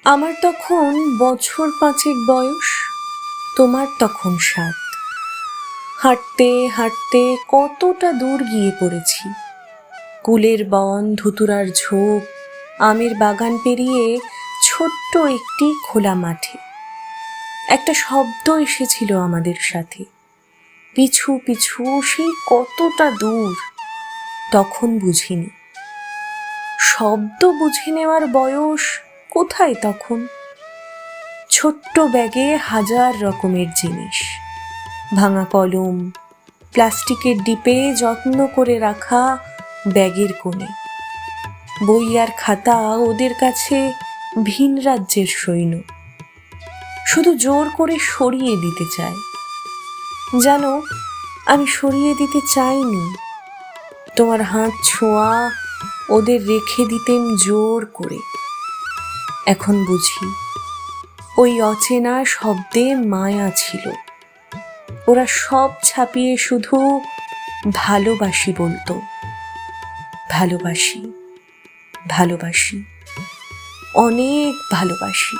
আমার তখন বছর 5 বয়স, তোমার তখন 7। হাঁটতে হাঁটতে কতটা দূর গিয়ে পড়েছি। কুলের বন, ধুতুরার ঝোপ, আমের বাগান পেরিয়ে ছোট্ট একটি খোলা মাঠে একটা শব্দ এসেছিল আমাদের সাথে, পিছু পিছু সেই কতটা দূর। তখন বুঝিনি, শব্দ বুঝে নেওয়ার বয়স কোথায় তখন। ছোট্ট ব্যাগে হাজার রকমের জিনিস, ভাঙা কলম, প্লাস্টিকের ডিপে যত্ন করে রাখা ব্যাগের কোণে, বই আর খাতা ওদের কাছে ভিন রাজ্যের সৈন্য, শুধু জোর করে সরিয়ে দিতে চায়। জানো, আমি সরিয়ে দিতে চাইনি। তোমার হাত ছোঁয়া ওদের রেখে দিতেম জোর করে। এখন বুঝি ওই অচেনা শব্দে মায়া ছিল। ওরা সব ছাপিয়ে শুধু ভালোবাসি বলতো। ভালোবাসি, ভালোবাসি, অনেক ভালোবাসি।